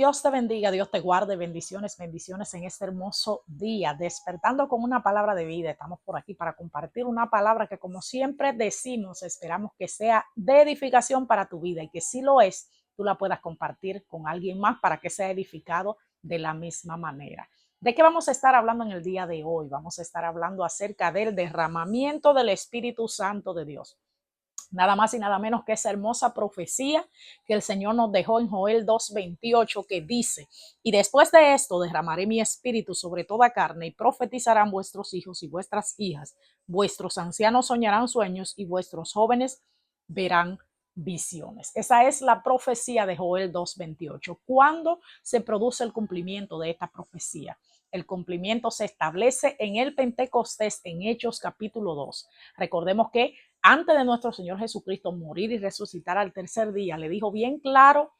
Dios te bendiga, Dios te guarde, bendiciones, bendiciones en este hermoso día, despertando con una palabra de vida. Estamos por aquí para compartir una palabra que, como siempre decimos, esperamos que sea de edificación para tu vida y que si lo es, tú la puedas compartir con alguien más para que sea edificado de la misma manera. ¿De qué vamos a estar hablando en el día de hoy? Vamos a estar hablando acerca del derramamiento del Espíritu Santo de Dios. Nada más y nada menos que esa hermosa profecía que el Señor nos dejó en Joel 2:28, que dice: y después de esto derramaré mi espíritu sobre toda carne, y profetizarán vuestros hijos y vuestras hijas, vuestros ancianos soñarán sueños y vuestros jóvenes verán visiones. Esa es la profecía de Joel 2:28. ¿Cuándo se produce el cumplimiento de esta profecía? El cumplimiento se establece en el Pentecostés, en Hechos capítulo 2. Recordemos que antes de nuestro Señor Jesucristo morir y resucitar al tercer día, le dijo bien claro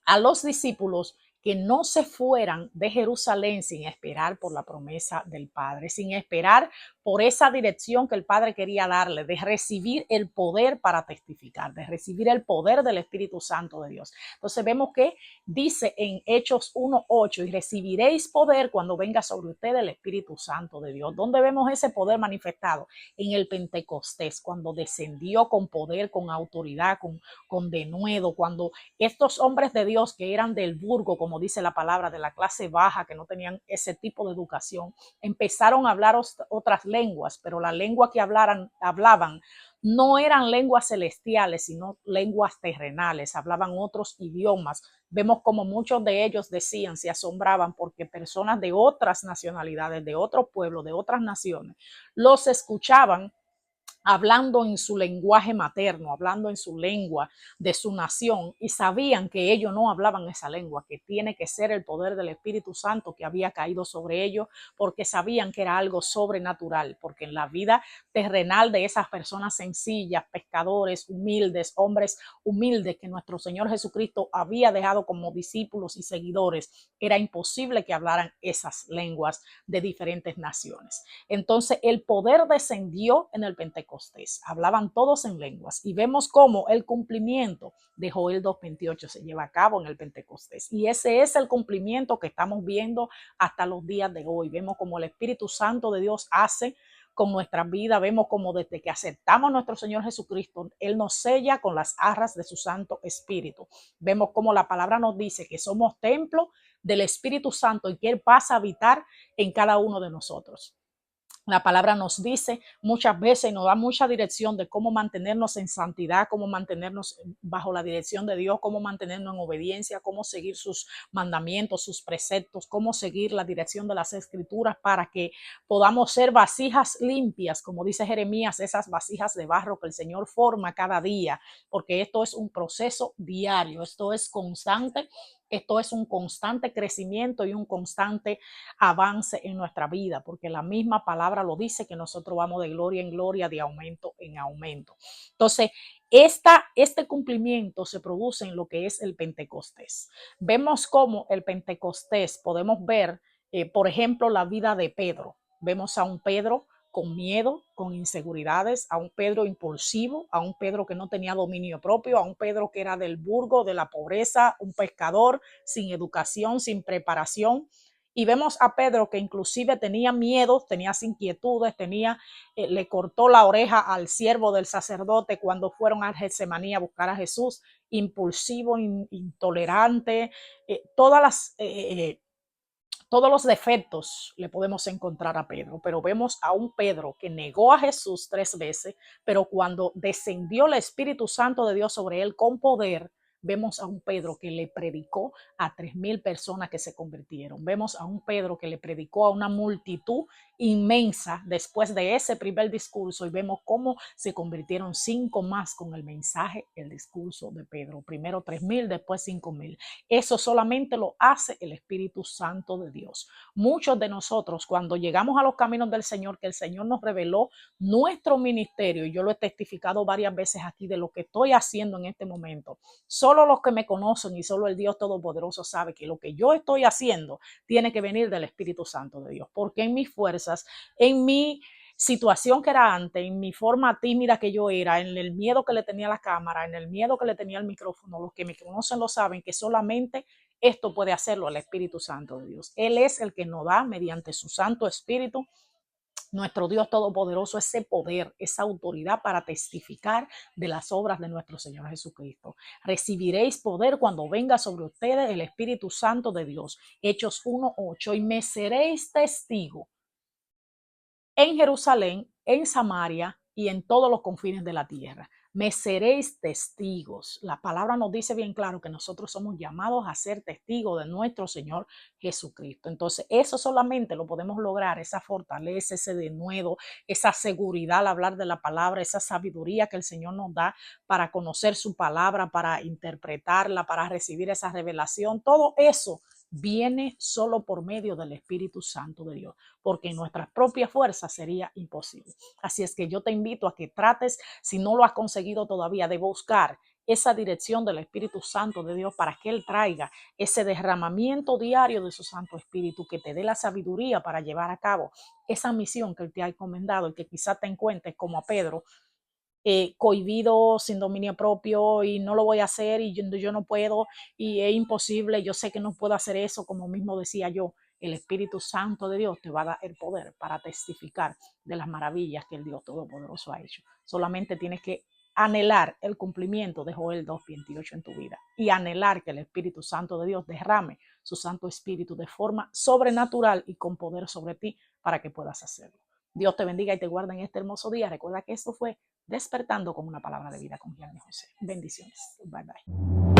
a los discípulos que no se fueran de Jerusalén sin esperar por la promesa del Padre, sin esperar por esa dirección que el Padre quería darle, de recibir el poder para testificar, de recibir el poder del Espíritu Santo de Dios. Entonces vemos que dice en Hechos 1:8: y recibiréis poder cuando venga sobre ustedes el Espíritu Santo de Dios. ¿Dónde vemos ese poder manifestado? En el Pentecostés, cuando descendió con poder, con autoridad, con denuedo, cuando estos hombres de Dios que eran del burgo, como dice la palabra, de la clase baja, que no tenían ese tipo de educación, empezaron a hablar otras lenguas, pero la lengua que hablaban no eran lenguas celestiales, sino lenguas terrenales, hablaban otros idiomas. Vemos como muchos de ellos decían, se asombraban porque personas de otras nacionalidades, de otros pueblos, de otras naciones, los escuchaban hablando en su lenguaje materno, hablando en su lengua de su nación, y sabían que ellos no hablaban esa lengua, que tiene que ser el poder del Espíritu Santo que había caído sobre ellos, porque sabían que era algo sobrenatural, porque en la vida terrenal de esas personas sencillas, pescadores, humildes, hombres humildes que nuestro Señor Jesucristo había dejado como discípulos y seguidores, era imposible que hablaran esas lenguas de diferentes naciones. Entonces el poder descendió en el Pentecostés. Hablaban todos en lenguas y vemos cómo el cumplimiento de Joel 2:28 se lleva a cabo en el Pentecostés. Y ese es el cumplimiento que estamos viendo hasta los días de hoy. Vemos cómo el Espíritu Santo de Dios hace con nuestra vida. Vemos como desde que aceptamos a nuestro Señor Jesucristo, Él nos sella con las arras de su Santo Espíritu. Vemos como la palabra nos dice que somos templo del Espíritu Santo y que Él pasa a habitar en cada uno de nosotros. La palabra nos dice muchas veces, nos da mucha dirección de cómo mantenernos en santidad, cómo mantenernos bajo la dirección de Dios, cómo mantenernos en obediencia, cómo seguir sus mandamientos, sus preceptos, cómo seguir la dirección de las Escrituras para que podamos ser vasijas limpias, como dice Jeremías, esas vasijas de barro que el Señor forma cada día, porque esto es un proceso diario, esto es constante. Esto es un constante crecimiento y un constante avance en nuestra vida, porque la misma palabra lo dice, que nosotros vamos de gloria en gloria, de aumento en aumento. Entonces, este cumplimiento se produce en lo que es el Pentecostés. Vemos cómo el Pentecostés, podemos ver, por ejemplo, la vida de Pedro. Vemos a un Pedro con miedo, con inseguridades, a un Pedro impulsivo, a un Pedro que no tenía dominio propio, a un Pedro que era del burgo, de la pobreza, un pescador sin educación, sin preparación. Y vemos a Pedro que inclusive tenía miedos, tenía inquietudes, le cortó la oreja al siervo del sacerdote cuando fueron a Getsemaní a buscar a Jesús, impulsivo, intolerante, todas las todos los defectos le podemos encontrar a Pedro, pero vemos a un Pedro que negó a Jesús 3 veces, pero cuando descendió el Espíritu Santo de Dios sobre él con poder, vemos a un Pedro que le predicó a 3,000 personas que se convirtieron. Vemos a un Pedro que le predicó a una multitud inmensa después de ese primer discurso, y vemos cómo se convirtieron 5 más con el mensaje, el discurso de Pedro. Primero 3,000, después 5,000. Eso solamente lo hace el Espíritu Santo de Dios. Muchos de nosotros, cuando llegamos a los caminos del Señor, que el Señor nos reveló nuestro ministerio, y yo lo he testificado varias veces aquí de lo que estoy haciendo en este momento, solo los que me conocen y solo el Dios Todopoderoso sabe que lo que yo estoy haciendo tiene que venir del Espíritu Santo de Dios, porque en mis fuerzas, en mi situación que era antes, en mi forma tímida que yo era, en el miedo que le tenía a la cámara, en el miedo que le tenía al micrófono, los que me conocen lo saben, que solamente Esto puede hacerlo el Espíritu Santo de Dios. Él es el que nos da mediante su Santo Espíritu, nuestro Dios Todopoderoso, ese poder, esa autoridad para testificar de las obras de nuestro Señor Jesucristo. Recibiréis poder cuando venga sobre ustedes el Espíritu Santo de Dios. Hechos 1:8. Y me seréis testigo en Jerusalén, en Samaria y en todos los confines de la tierra. Me seréis testigos. La palabra nos dice bien claro que nosotros somos llamados a ser testigos de nuestro Señor Jesucristo. Entonces, eso solamente lo podemos lograr, esa fortaleza, ese denuedo, esa seguridad al hablar de la palabra, esa sabiduría que el Señor nos da para conocer su palabra, para interpretarla, para recibir esa revelación. Todo eso viene solo por medio del Espíritu Santo de Dios, porque en nuestras propias fuerzas sería imposible. Así es que yo te invito a que trates, si no lo has conseguido todavía, de buscar esa dirección del Espíritu Santo de Dios para que Él traiga ese derramamiento diario de su Santo Espíritu, que te dé la sabiduría para llevar a cabo esa misión que Él te ha encomendado y que quizás te encuentres como a Pedro, cohibido, sin dominio propio, y no lo voy a hacer, y yo no puedo, y es imposible, yo sé que no puedo hacer eso, como mismo decía yo. El Espíritu Santo de Dios te va a dar el poder para testificar de las maravillas que el Dios Todopoderoso ha hecho. Solamente tienes que anhelar el cumplimiento de Joel 2:28 en tu vida y anhelar que el Espíritu Santo de Dios derrame su Santo Espíritu de forma sobrenatural y con poder sobre ti para que puedas hacerlo. Dios te bendiga y te guarda en este hermoso día. Recuerda que esto fue Despertando con una Palabra de Vida con Gianni José. Bendiciones. Bye bye.